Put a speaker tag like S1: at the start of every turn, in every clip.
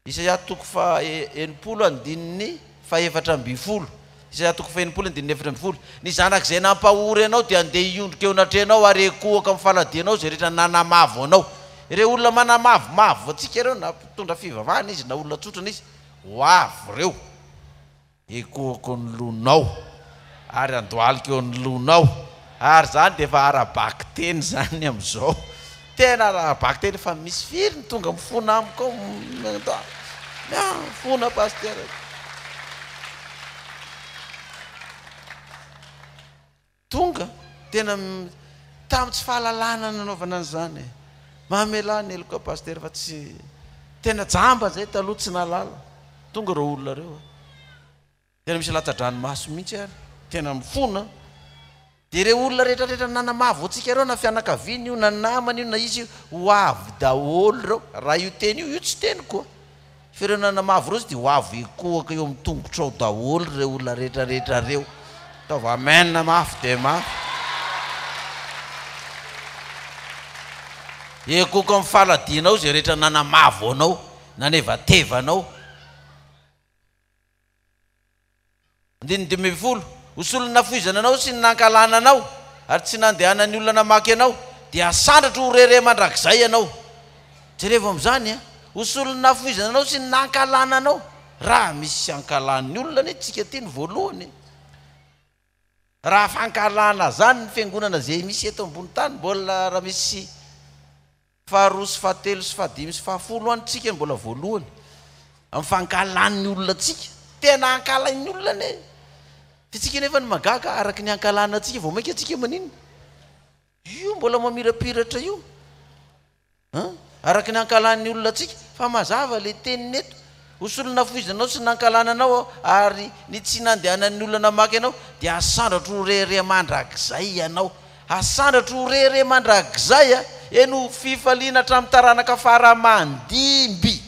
S1: Isaia toko fa enimpolo andininy fa efatra amby folo. Isaia toko fa enimpolo andininy efatra amby folo. Ny zanak'izay nampahory anao dia andeha hiondrika eo anatrenao ary ekohaka amin'ny faladianao zay rehetra nanamavo anao. Ireo olona manamavomavo atsika ireo na mpitondra fivavahana izy na olona tsotrana izy ho avo reo. Ekohako ny lonao ary andohalika eo ny lonao ary zany dia efa arabaky teny zany amin'izao. Tena arabaky teny fa misy firy ny tonga mifona amiko fona paster. Tonga tena tamin'ny tsy fahalalana nanaovana an'izany. Mahamelany eloka paster fa tsy tena jamba zay taloha tsy nalala. Tonga reo olona reo tena misy latsa-dranomaso mihitsy ary tena mifona. Dia ireo olona rehetrarehetra nanamavo atsika ireo na fianakaviany io na namany io na izy io ho avy daholo reo. Raha io teny io tsy teny koa fa ireo nanamavo reo dia ho avy ekohaka eo amin'ny tongotra ao daholo ireo olona rehetrarehetra reo. Ataova amen mafy dia mafy. Ekohaka amin'ny faladianao zay rehetra nanamavo anao nanevatevanao. Andininy 20 Osolony nafoizana anao sy nankalana anao ary tsy nandehanany olona namaky anao dia asandratro ho rere mandrakizay anao. Jereva amin'izany osolony nafoizana anao sy nankalana anao. Raha misy ankalan'ny olona ny tsika ty ny voalohany. Raha fankalana zany ny fiangonana zay misy eto ambony tany mbola raha misy faharoa sy fahatelo sy fahadimy sy fahafolo antsika mbola voalohany amin'ny fankalan'ny olona tsika. Tena ankalain'ny olona ne. Fitsika nefa ny magaga araky ny ankalana atsika vao mainka atsika manino. Io mbola mamirapiratra io. Araky ny ankalan'ny olona atsika fa mazava le teniny eto. Osolony nafoizanao sy nankalana anao ary ny tsy nandehanan'ny olona namaky anao dia asandratro ho rere mandrakizay ianao. Asandratro ho rere mandrakizay eno fifaliana hatramin'ny taranaka faramandimby.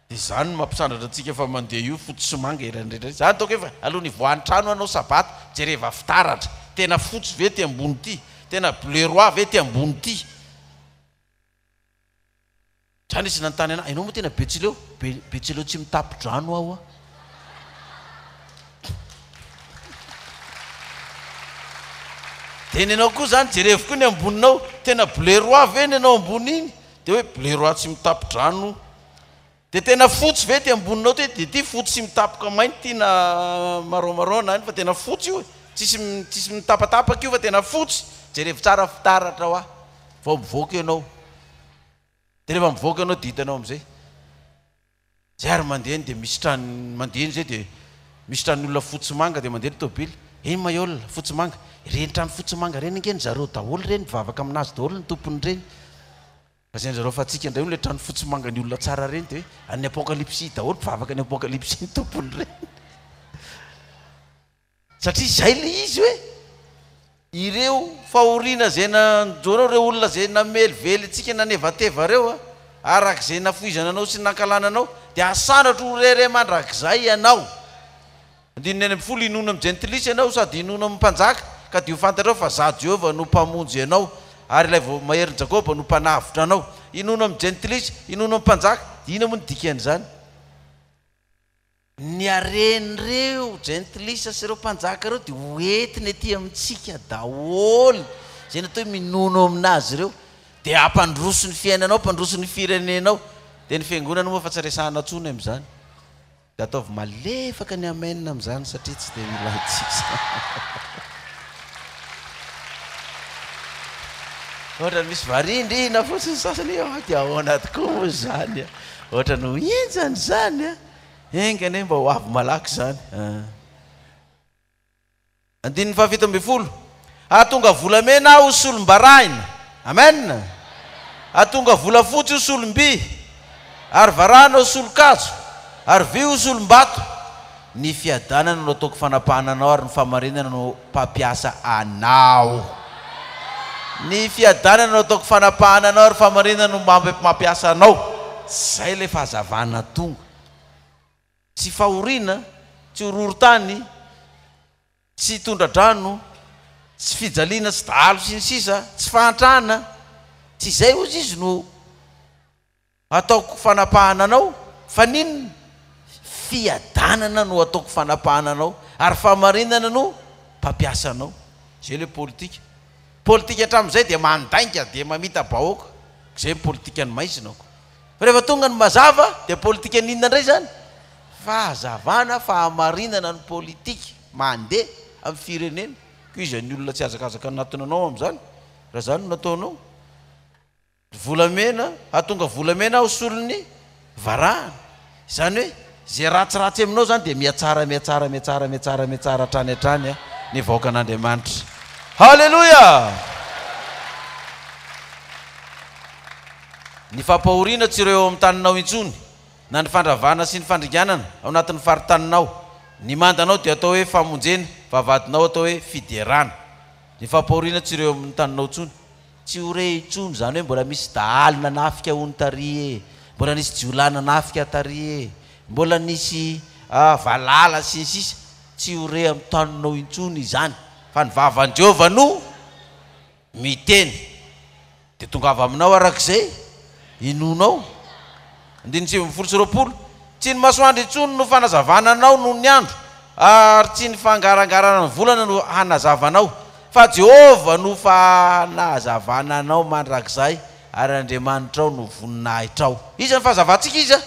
S1: Dia zany no mampisandratra antsika fa mandeha io fotsy sy manga irandrehetra. Zany taoko efa alohan'ny voan'ny trano anao sabato jereva fitaratra. Tena fotsy ve ty ambony ty, tena bleu roi ve ty ambony ty. Trany izy nanontany ana, ianao moa tena Betsileo? Betsileo tsy mitapy-drano aho. Dia nenao koa zany jereva koa ny amboninao tena bleu roi ve ny anao ambony iny? Dia hoe bleu roi tsy mitapy-drano. Dia tena fotsy ve ty amboninao ty? Dia ty fotsy sy mitapoka mainty ty na marron fa tena fotsy io. Tsisy mitapatapaka io fa tena fotsy. Jereva tsara fitaratra ho vao mivoaka ianao. Dia rehefa mivoaka ianao dia hitanao amin'izay. Zay ary mandeha dia misy trano mandeha zay dia misy tran'ny olona fotsy manga dia mandeha ny tôbily. Ma olona fotsy manga. Reny trano fotsy manga reny nge ny zareo daholo reny mivavaka aminazy daholo ny tompony reny. Zay zareo fa atsika indray le trano fotsy manga ny olona tsara reny dia hoe any apokalipsy daholo mivavaka ny apokalipsy ny tompony reny. Satria zay le izy hoe ireo fahoriana zay nanjonao ireo olona zay namelively atsika nanevateva reo arak'izay nafoizana anao sy nankalana anao dia asandratro ho rere mandrakizay ianao. Andininy 80 inoana amin'ny gentilisy ianao sady inoana amin'ny mpanjaka ka dia ho fantatrao fa za Jehova no mpamonjy ianao ary ilay vao maherin'i Jakoba no mpanavotra anao. Inoana amin'ny gentilisy, inoana amin'ny mpanjaka, dia ina moa ny dikan'izany? Ny aren'ireo gentilisy sy ireo mpanjaka ireo dia hoentiny ety amintsika daholo zay natao minono aminazy ireo dia ampandroso ny fiainanao, ampandroso ny firenenao. Dia ny fiangonana moa fa tsy resahana tsony amin'izany. Dia ataovy malefaka ny amenina amin'izany satria tsy dia mila tsisa. Ohatra misy varindrina fotsiny sasany dia ao anaty koa zany. Ohatra no enjany zany engany mba ho avy malaky zany. Andininy 17 ahatonga volamena osolom-baraina. Amen. Ahatonga volafotsy osolom-by ary varana osolo-kazo ary vy osolom-bato. Ny fiadanana no ataoko fanapahananao ary ny famarinana no mpampiasa anao. Ny fiadanana no ataoko fanapahananao ary famarinana no mampiasa anao. Zay le fahazavana tonga. Tsy fahoriana, tsy horohorontany, tsy tondra-drano, tsy fijaliana, tsy dahalo sy ny sisa, tsy fahantrana. Tsy zay ozy izy no ataoko fanapahananao fa nino fiadanana no ataoko fanapahana anao ary famarinana no mpampiasa anao. Zay le politika. Politika hatramin'izay dia mandainga dia mamita bahoaka, zay politika ny maizinako. Fa rehefa tonga ny mazava dia politika ninona indray zany? Fahazavana, fahamarinana ny politika mandeha amin'ny firenena. Ko izy ny olona tsy azakazaka anatinanao amin'izany. Raha zany no nataonao. Volamena, atonga volamena ao solony varahana. Zany hoe zay ratsiratsy aminao zany dia miatsara hatrany ny vahoakan'Andriamanitra. Halleluja! Ny fampahoriana tsy ireo amin'ny taninao intsony, na ny fandravana sy ny fandringanana ao anatin'ny faritaninao. Ny mandanao dia atao hoe famonjena, vavadinao atao hoe fiderana. Ny fampahoriana tsy ireo amin'ny taninao intsony. Tsy hore intsony zany hoe mbola misy daalina nafika hony tary, mbola nisy jiolana nafika tary, mbola nisy valala sy sisa. Tsy hore amin'ny taninao intsony izany. Fa ny vavan'i Jehovah no miteny dia tonga avy aminao arak'izay inonao. 9:20 tsy ny masoandro intsony no fanazavananao noho ny andro, ary tsy ny fangarangarana ny volana no hanazavanao, fa Jehovah no fanazavananao mandrakizay, ary Andriamanitra ao no voninahitrao. Iza ny fahazavantsika iza?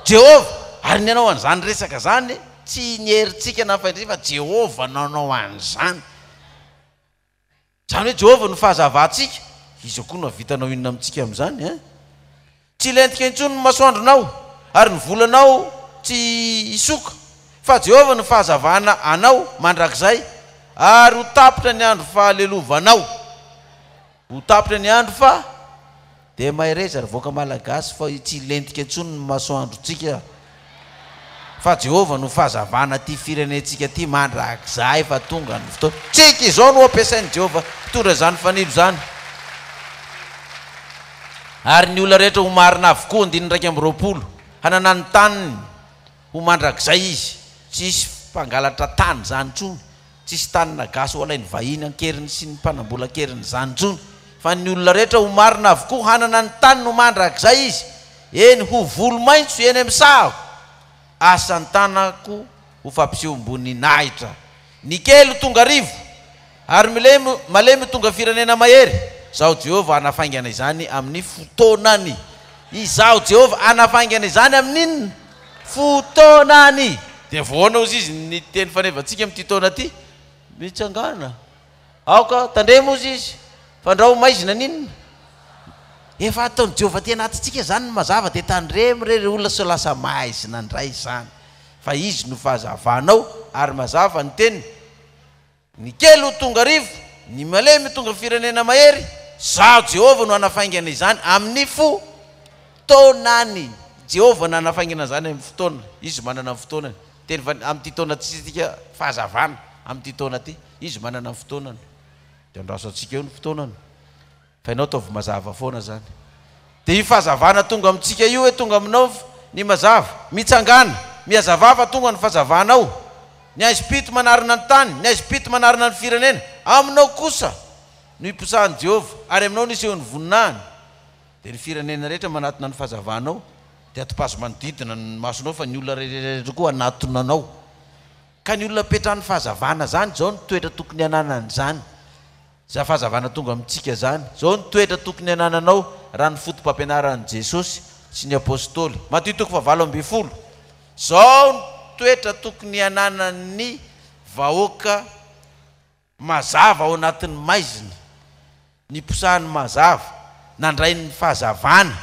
S1: Jehovah. Ary ny anao an'izany resaka zany tsy ny herintsika na faindray fa Jehovah nanao an'izany. Zany hoe Jehovah no fahazavantsika. Izy koa no vitanao inona amintsika amin'izany? Tsy lentika intsony ny masoandronao, ary ny volanao tsy isoka, fa Jehovah no fahazavana anao mandrakizay, ary ho tapitra ny andro fahalelovanao. Ho tapitra ny andro fa dia mahereza voaka malagasy fa tsy lentika intsony ny masoandrontsika, fa Jehovah no fahazavana ty firenentsika ty mandrakizay fa tonga ny fotoana. Tsika izao no ampiasain'i Jehovah mpitondra zany fanilo zany. Ary ny olona rehetra ho marina avokoa 9:20 hanana ny taniny ho mandrakizay izy. Tsisy mpangalatra tany zany intsony, tsisy tanina gasy ho alainy vahiny ankeriny sy ny mpanambolan-keriny zany intsony, fa ny olona rehetra ho marina avokoa hanana ny tany no mandrakizay izy. Eny ho volo maitso eny amin'ny saho, asan'ny tanako ho fampiseho ambony nahitra. Ny kely tonga rivo ary malemy tonga firenena mahery. Zao Jehovah anafaingana izany amin'ny fotoanany. Izao Jehovah anafaingana izany amin'ny fotoanany. Dia voana ozy izy ny teny fanevantsika amin'ity taona ty mitsangana. Aoka tandremo ozy izy fandrao maizina ninona. Efa ataon'i Jehovah ty anatintsika zany ny mazava dia tandremo re olona so lasa maizina ndray zany. Fa izy no fahazavanao ary mazava ny teny. Ny kely ho tonga rivo, ny malemy tonga firenena mahery. Zao Jehovah no anafaingana izany amin'ny fotoanany. Jehovah no anafaingana zany amin'ny fotoana. Izy manana fotoanany. Teny amin'ity taona tsika fahazavana amin'ity taona ty, izy manana fotoanany. Dia andrasantsika eo ny fotoanany. Fa ianao taovy mazava foana zany. Dia io fahazavana tonga amintsika io hoe tonga aminao ny mazava, mitsangana, miazava fa tonga ny fahazavanao. Ny aiza-pito manarina ny tany, ny aiza-pito manarina ny firenena, aminao kosa no iposahan'i Jehovah, ary aminao nisy eo ny voninahiny. Dia ny firenena rehetra manatina ny fahazavanao, dia atopazo manodidina ny masonao, fa ny olona rehetra koa anatonanao. Ka ny olona petrahan'ny fahazavana zany, zao ny toetra tokony hananany zany. Za fahazavana tonga amintsika zany, zao ny toetra tokony hanananao raha ny fotom-pampianaran'i Jesosy sy ny apôstôly. Mateo 7:20. Zao ny toetra tokony hananan'ny vahoaka mazava ao anatin'ny maizina, ny posahany mazava, nandray ny fahazavana.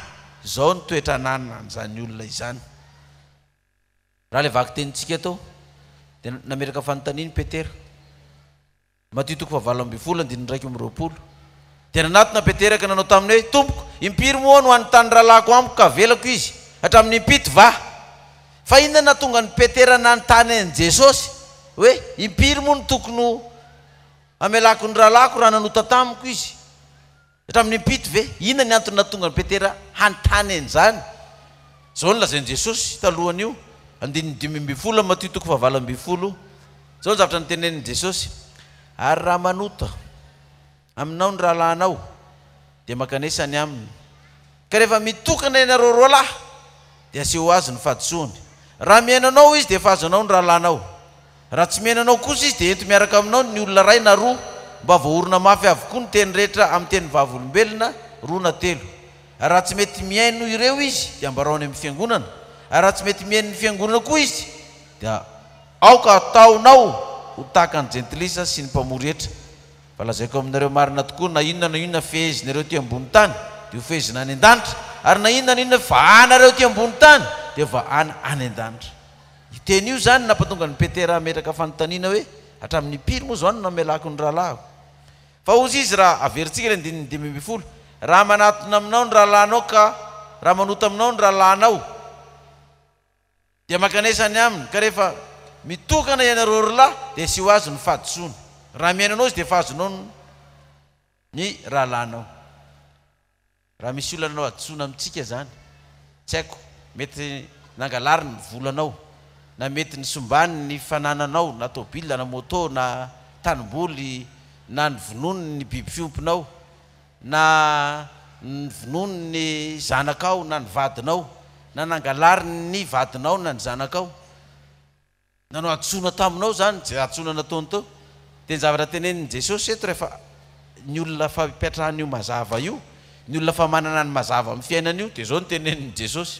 S1: Zao ny toetra hananan'izany olona izany. Raha le vaky tenintsika tao dia nameraka fanontaniany Petera. Mateo 7:20. Dia nanatona Petera ka nanao taminy hoe, tompoko, impiry moa no any tany ralako amiko ka velako izy hatramin'ny impito va? Fa inona natonga ny Petera nanontany an'i Jesosy hoe impiry moa no tokony amelako ny ralako raha nanota tamiko izy hatramin'ny impito ve? Inona ny antony natonga ny Petera hanontany an'izany? Zao no lazain'i Jesosy talohan'io 9:20 Mateo 7:20. Zao ny zavatra nytenenin'i Jesosy. Ary raha manota aminao ny rahalahinao dia makanesany aminy. Ka rehefa mitokana ianareo roa lahy dia aseho azy ny fahadisoany. Raha miainanao izy dia fahazanao ny rahalanao. Raha tsy miainanao kosa izy dia ento miaraka aminao ny olona ray na roa mba voaorona mafy avokoa ny teny rehetra amin'ny teny vavolombelona roa na telo. Raha tsy mety miaino ireo izy dia ambaraony amin'ny fiangonana. Raha tsy mety miaino ny fiangonana koa izy dia aoka ataonao ho tahaka ny jentilisa sy ny mpamory hetra. Fa lazaiko aminareo marina tokoa, na inona fehezinareo ty ambony tany dia ho fehezina any an-danitra, ary na inona vahanareo ty ambony tany dia vahana any an-danitra. Iteny io zany nampatonga ny Petera metraka fanontaniana hoe hatramin'ny impiry moa zao namelako ny rahalahy. Fa ozy izy raha averintsika ny 5:10, raha manatona aminao ny rahalanao ka raha manota aminao ny rahalanao dia makanesany aminy, ka rehefa mitokana ianareo roalahy dia aseho azy ny fahadisoana. Raha miainanao izy dia fahazonao ny rahalanao. Raha misy olona nanao hadisoana amintsika zany, tsy haiko, mety nangalary ny volanao, na mety nisombany ny fanananao, na tôbila na moto na tanimboly, na nivonony ny biby fiompinao, na nivonony ny zanakao na ny vadinao, na nangalary ny vadinao na ny zanakao, nanao hadisoana taminao zany, zay hadisoana nataony tao. Dia ny zavatra tenenin' Jesosy eto rehefa ny olona fa mipetrahany io mazava io, ny olona fa manana ny mazava amin'ny fiainana io, dia zao ny tenenin' Jesosy: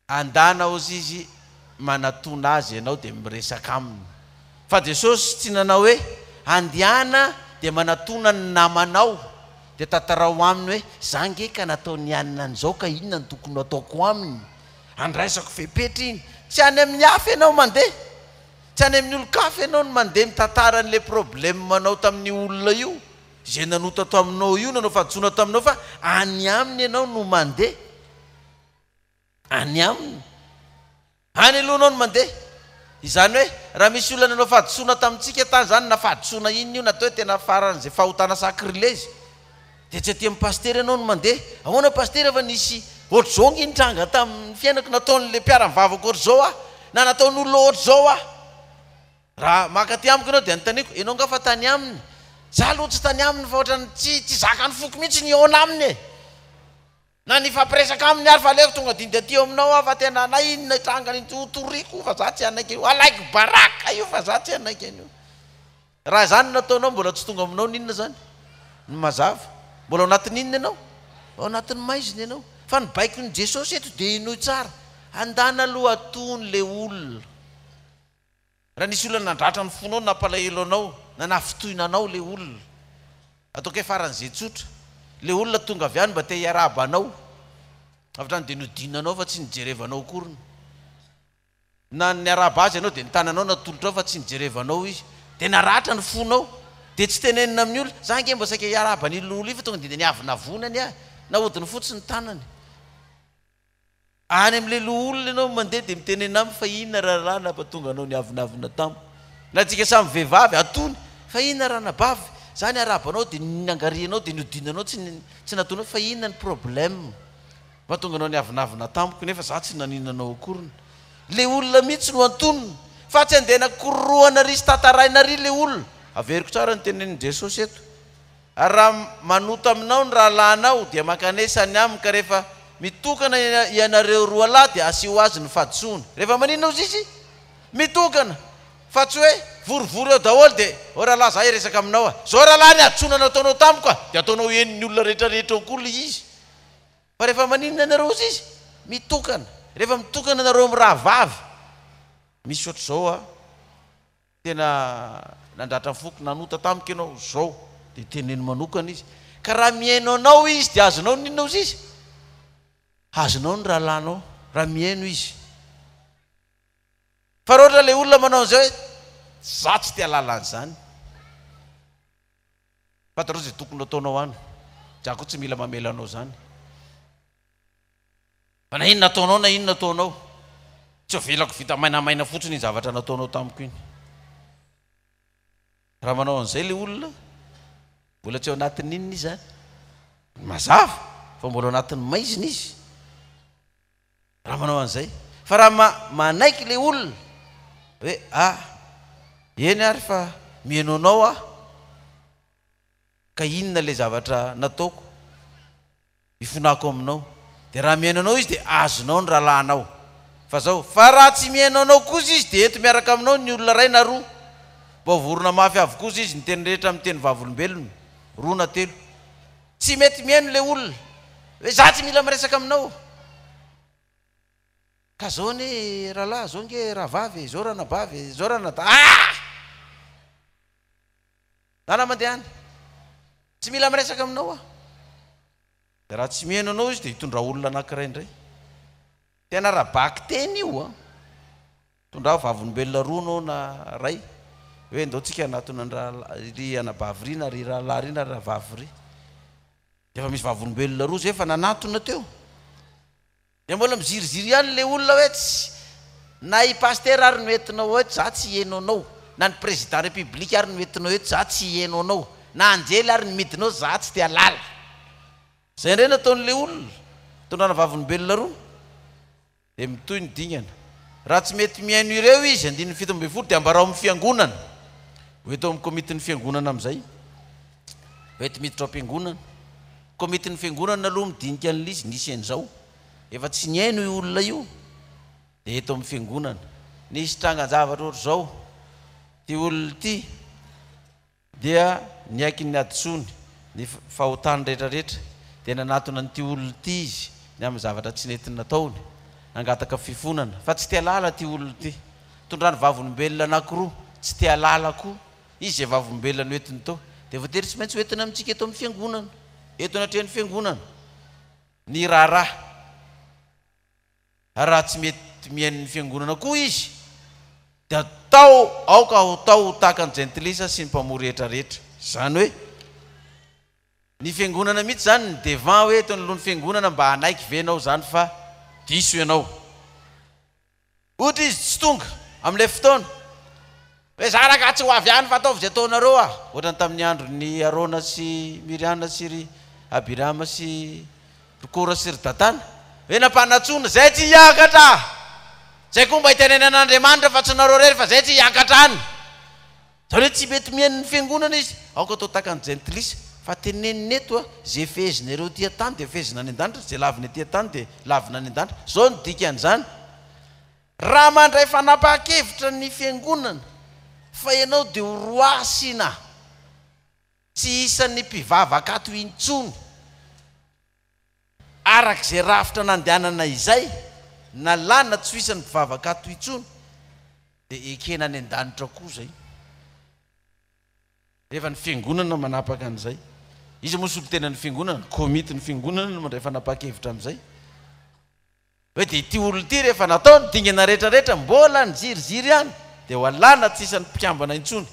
S1: andana ozy izy manatona azy ianao dia miresaka aminy. Fa Jesosy tsy nanao hoe andihana dia manatona ny namanao dia tantarao aminy hoe zange ka natao ny anina an'izao ka inona ny tokony ataoko aminy, andraisako fepetra iny. Tsy any amin'ny hafa ianao mandeha, tsy any amin'ny olo-kafa ianao ny mandeha mitantara an'le problème manao tamin'ny olona io, izay nanota taminao io, nanao fahadisoana taminao, fa any aminy ianao no mandeha, any aminy, any alohanao no mandeha. Izany hoe raha misy olona nanao fahadisoana tamintsika tany zany, na fahadisoana iny io natao hoe tena faran'izay fahotana sacrilège, dia tsy aty amin'ny paster ianao no mandeha. Ahoana paster fa nisy ohatr'izao ny tranga tamin'ny fiainako, nataon'le mpiara-mivavaka ohatr'izao ah, na nataon'olona ohatr'izao ah. Raha maka ty amiko ianao dia nytaniko, ianao nga fa tany aminy, za aloha tsy tany aminy fa ohatrany tsy zaka ny foko mihitsy ny eona aminy e, na ny fampiresaka aminy ary fa aleko tonga dindy aty aminao ah, fa tena na inona trangany toriko fa za tsy anaiky io, alaiko baraka io fa za tsy anaiky an'io. Raha zany nataonao mbola tsy tonga aminao ninona zany ny mazava, mbola ao anatin'ny inona ianao, ao anatin'ny maiziny ianao. Fa ny baikon'ny Jesosy eto dia inoy tsara, andana aloha atony le olona. Raha nisy olona nandratra ny fonao, nampalahelo anao, na nafitohinanao le olona, ataoko hoe faran'izay tsotra, le olona tonga avy any mba te hiarabanao, avy dia nodinanao fa tsy nijerevanao korona, na niaraba azy ianao dia nitananao natolotra ao fa tsy nijerevanao izy, dia naratra ny fonao, dia tsy tenenina amin'ny olona za nge mba saika hiaraba ny lolo io fa tonga dia niavinavonany ah, nahodiny fotsiny tanany. Any amin'le loolona ianao mandeha dia mitenena aminy fa inona rahalahy nampatonga anao niavinavina tamiko. Na tsika samy vehivavy atony fa inona raha nabavy, za niarabanao dia niangarianao dia niodinanao, tsy nataonao fa inona ny problème mahatonga anao niavinavina tamiko nefa za tsy naninanao akoriny. Le olona mihitsy no antonony, fa tsy andehana kororoana ry sy tantaraina ry le olona. Averiko tsara ny tenenin' Jesosy eto, ary raha manota aminao ny rahalanao dia makanesany aminy, ka rehefa mitokana ianareo roa lahy dia aseho azy ny fahadisoana. Rehefa maninona ozy izy mitokana, fa tsy hoe vorovory eo daholo dia o rahalahy za hiresaka aminao ah, zao rahalahy ny adisona nataonao tamiko ah, dia ataonao enin'ny olona rehetrarehetra koa le izy. Fa rehefa maninona ianareo ozy izy mitokana, rehefa mitokana ianareo amin'ny raha vavy, misy ohatr'izao ah, tena nandratra foky nanota tamiko ianao zao, dia teneny manokana izy, ka raha miaino anao izy dia azonao ninona ozy izy, azonao ny rahalanao raha miaino izy. Fa raha ohatra le olona manao an'izay hoe za tsy tia lalan'izany, fantarao zay tokony ataonao any, za koa tsy mila mamelanao zany, fa na inona ataonao na inona ataonao, tsy avelako vita mainamaina fotsiny ny zavatra nataonao tamiko iny. Raha manao an'izay le olona, mbola tsy ao anatin'ny inona izy zany mazava, fa mbola ao anatin'ny maizina izy. Raha manao an'izay, fa raha manaiky le olona hoe ah eny ary fa miainonao ah, ka inona le zavatra nataoko, ifonako aminao, dia raha miaino anao izy dia azonao ny rahalanao fa raha tsy miaino anao kosa izy dia eto miaraka aminao ny olona ray na roa mba vorona mafy avokosa izy ny teny rehetra amin'ny teny vavolombelony roa na telo tsy mety miaino le olona hoe za tsy mila miresaka aminao ka zao ny rahalahy zao nge raha vavy zao raha nabavy zao raha nata nana mandehany tsy mila miresaka aminao dia raha tsy mihaino anao izy dia hitondra olona anankiray indray tena raha baky teny io tondra vavolombelona roa anao na ray hoe ndao tsika anatona ry anabavy ry na ry rahalahy ry na raha vavy ry dia efa misy vavolombelona roa zay efa nanatona teo dia mbola miziriziry ihany le olona hoe tsy na i paster ary no entinao hoe za tsy hihaino anao na ny président république ary no entinao hoe za tsy hihaino anao na anjely ary ny midinao za tsy tia lala zay indray nataon'le olona tondrana vavolombelona roa dia mitoy ny dingana raha tsy mety mihaino ireo izy 17 dia ambarao amin'ny fiangonana hoeto amin'ny komitin'ny fiangonana amin'izay hoety miditra am-piangonana komitin'ny fiangonana aloha midinika an'la izy nisy an'izao efa tsy nihaino io olona io dia eto amin'ny fiangonana nisy trangan-javatra ohatr' zao ty olona ty dia niaiky ny aditsony ny fahotany rehetrarehetra dia nanatona nyty olona ty izy ny amin'ny zavatra tsy netiny nataony nangataka fifonana fa tsy tia lala ty olona ty tondrany vavolombelona anankiroa tsy tia lala koa izy zay vavolombelona no entiny tao dia voatery tsy maintsy hoentina amintsika eto amin'ny fiangonana eto anatrehan'ny fiangonana ny raha tsy mety mihain'ny fiangonana koa izy dia atao aoka ho tao tahaka ny gentilisa sy ny mpamory rehetrarehetra zany hoe ny fiangonana mihitsy zany ny devant hoe eto nylohan'ny fiangonana mba hanaiky venao zany fa diso ianao ohatra izy tsy tonga amin'ilay fotoana hoe za raka tsy ho avy any fa ataovy zay ataonareo ohatra ny tamin'ny andro ny Arona sy Miriana sy ry Abirama sy ry Kora sy ry Datana hoe nampanatsona zay tsy hiakatra zay koa mba hitenenan'Andriamanitra fa tsy nareo rery fa zay tsy hiakatra any zany hoe tsy mety mihain'ny fiangonana izy aoka atao tahaka ny gentilisa fa teneniny eto zay fehezina ireo tia tany dia fehezina any an-danitra zay lavina tia tany dia lavina any an-danitra zao ny dikan'izany raha mandray fanapa-kevitra ny fiangonana fa ianao dia horoasina tsy isan'ny mpivavaka ato intsony arak'izay rafitra nandehanana izay na lana tsy ho isan'ny mpivavaka ato intsony dia ekena any an-danitra koa zay rehefa ny fiangonana manapaka an'izay izy moa solo tena ny fiangonana komity ny fiangonana no mandray fanapa-kevitra amin'izay hoe dia ity olona ity rehefa natao ny dingana rehetrarehetra mbola ny ziriziry ihany dia ho alana tsy isan'ny mpikambana intsony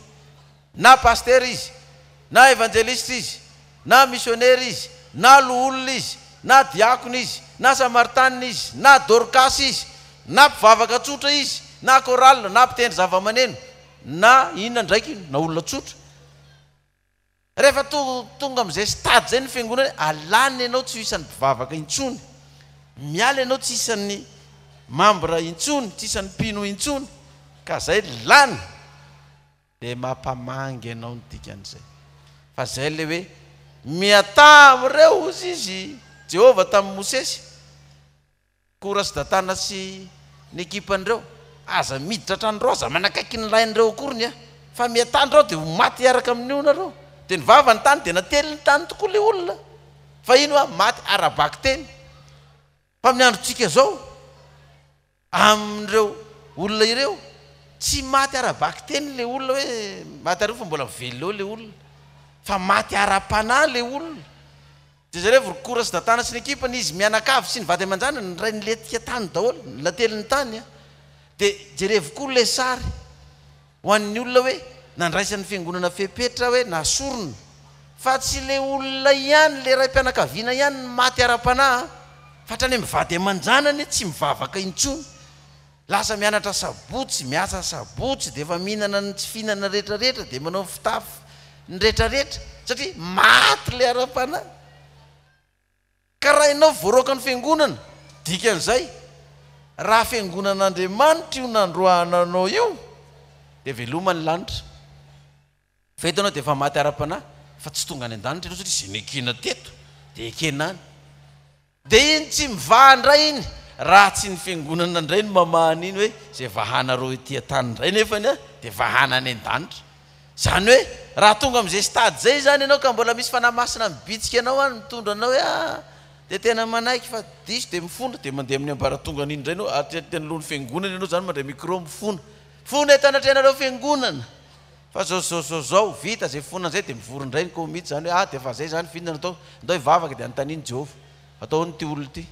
S1: na paster izy na evangelista izy na missionnaire izy na loolona izy na diakona izy na samartanina izy na dorcas izy na mpivavaka tsotra izy na koralina na mpitendry zava-maneno na inona ndraiky na olona tsotra rehefa tonga amin'izay stady zay ny fiangonana alana ianao tsy ho isan'ny mpivavaka intsony miala ianao tsy isan'ny membre intsony tsy isan'ny mpino intsony ka zay lany dia mampamangy ianao ny dikan'izay fa zay le hoe miatamyreo ozy izy Jehova tamin'ny Mosesy Kora sy Datana sy ny ekipan'ireo aza miditra trandreo aza manakaiky ny lain'ireo akoriny fa miatandreo dia ho maty araka amin'io nareo dia ny vava ny tany dia nately ny tany tokoa le olona fa ino maty arabaky teny fa amin'ny androntsika zao amin'ireo olona ireo tsy maty arabaky teny le olona hoe maty areo fa mbola velona eo le olona fa maty ara-panahy le olona dia zareo Kora sy Datana sy ny ekipany izy mianakavy sy ny vady aman-jana ny ray nyletika tany daholo nately ny tany dia jerevo koa le sary ho an'ny olona hoe nandraisan'ny fiangonana fepetra hoe nasorona fa tsy le olona ihany le ray mpianakaviana ihany ny maty ara-panahy fa hatrany mivady aman-janany tsy mivavaka intsony lasa mianatra sabotsy miasa sabotsy dia efa mihinana ny tsy fihinana rehetrarehetra dia manao fitafy ny rehetrarehetra satria maty le ara-panahy ka raha ianao voaroaka ny fiangonana dikan'izay raha fiangonan'Andriamanitra io nandroananao io dia veloma ny lanitra fa eto anao dia efa maty ara-panahy fa tsy tonga any an-danitra ianao satria zay nekena teto dia ekena any dia iny tsy mivahndray iny raha tsy ny fiangonana indray ny mamahany iny hoe zay vahana ro ity tany indray nefany a dia vahana any an-danitra zany hoe raha tonga amin'izay stady zay zany ianao ka mbola misy fanamasina mibitsika anao any mitondra anao hoe dia tena manaiky fa diso dia mifona dia mandeha amin'ny ambaratonga an'iny indray anao ateny lohany fiangonana ianao zany mandray micro mifona fona etanatrenareo fiangonana fa zao vita zay fona zay dia mivory indray ny komity zany hoe dia fa zay zany fihinana atao ndao hivavaka dia anontaniany Jehova atao ny ty olo ty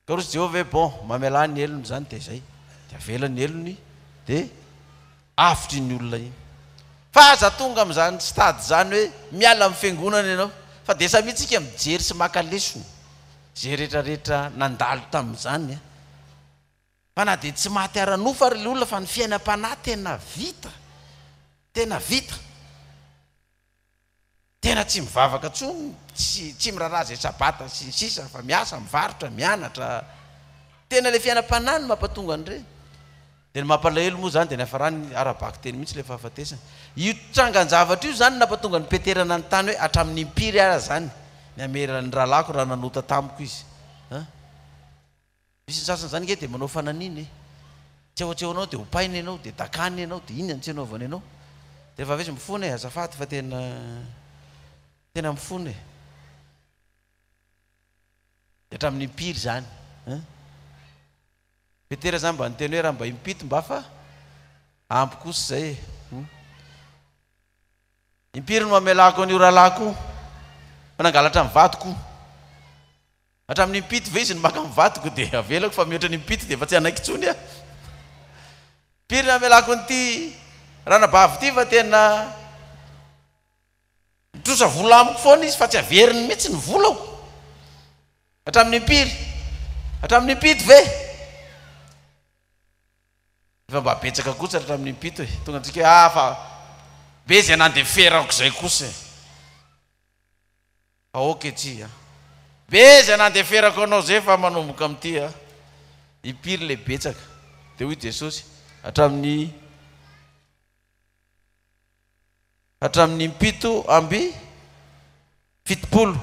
S1: ka rosy Jehova hoe bon mamela ny elony zany dia zay dia avela ny elony dia avitry ny olona iny fa aza tonga amin'izany stady zany hoe miala amin'ny fiangonana ianao fa dia sa mihitsika mijery sy makalesona zay rehetrarehetra nandalo tamin'izany fa na dia tsy maty ara-no fa le olona fa ny fiainam-panahy tena vita tena tsy mivavaka tsony tsy miraharaha zay sabata sy sisa fa miasa mivarotra mianatra tena le fiainam-panahy ny mampatonga an'ireny dia ny mampalahelo moa zany dia nafarany arabaky teny mihitsy le fahafatesana io trangan-javatra io zany nampatonga ny peterana ny tany hoe hatramin'ny impiry ara zany ny amerany rahalako raha nanota tamiko izy misy ny sasany zany nge dia manao fananiny tsy ao-tsy anao dia hopainy ianao dia dakany ianao dia iny tsy anaovany ianao dia rehefa avesy mifona azafady fa tena mifona dia hatramin'ny impiry zany petera zany mba nyteny hoe raha mba impito mba fa ampy kosa zay impiry no mamelako an'io rahalako fa nangalatra amin'ny vatoko hatramin'ny impito ve izy ny maka amin'ny vatoko dia avelako fa mihoatra ny impito dia fa tsy anaiky tsony impiry namelako nyity ranabavy ty fa tena mitrosa vola amiko foana izy fa tsy averiny mihitsy ny volako hatramin'ny impiry hatramin'ny impito ve efa mba betsaka kosa hatramin'ny impito e tonga antsika hoe fa be zay nandeferako zay kosa fa oke tsy be zay nandeferako anao zay fa manomboka amin'ity impiry le betsaka dia hoy Jesosy hatramin'ny impito amby fitopolo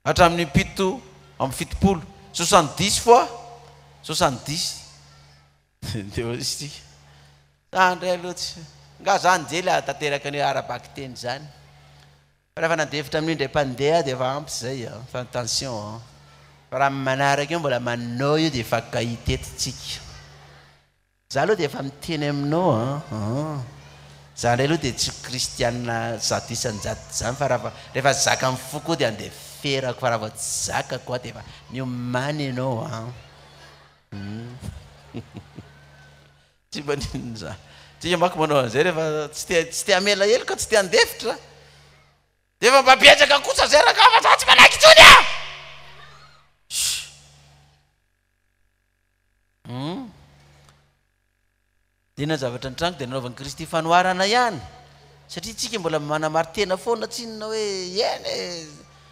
S1: hatramin'ny impito amby fitopolo 70 fois 70 dia izy tika andray loatsy nga zany jely tanteraka ny arabaky teny zany fa rehefa nandefitra amin'indray mpandeha dia efa ampy zay fa attention fa raha manaraka io mbola manao io dia efa kahitetytsika za aloha dia efa miteny aminao za ndray aloha dia tsy kristiana zato isanjato zany fa rehefa zaka amin'ny fo koa dia andeferako fa raha vao tsy zaka koa dia efa miomany ianao tsy maninona za tsika mako manao an'izay rehefa tsy te hamela elo ka tsy te handefitra dia efa mba betsaka kosa zay raha ka fa za tsy manaiky tsony dina zavatra ny trano dia nanaovan'i Kristy fanoharana ihany satria tsika mbola manamaritena foana tsinona hoe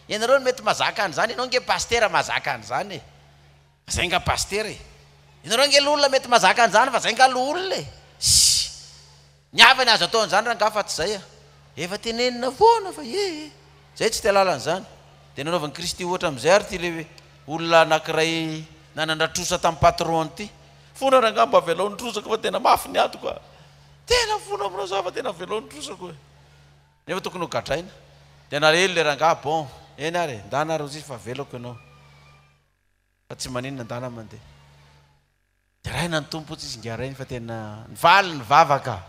S1: ianareo mety mazaka an'izany ianao nge pastera mazaka an'izany fa zay nga pastera ianareo nge l'olona mety mazaka an'izany fa zay nga l'olona ny avany azo atao an'izany raha nga fa tsy zay efa tenenina foana fa zay tsy te alala an'izany dia nanaovan'i Kristy ohatra amin'izay ary ty le olona anankiray nanandratrosa tamin'ny patron ty fona raha nga mba velao nitrosako fa tena mafy ny atoko tena fona aminao za fa tena velao nitrosako nefa tokony ho gadraina dia narelo le raha nga bon eny ary ndana ary izy fa velako ianao fa tsy maninona ndana mandeha dia raina ny tompo tsy izy ngarainy fa tena nivaly ny vavaka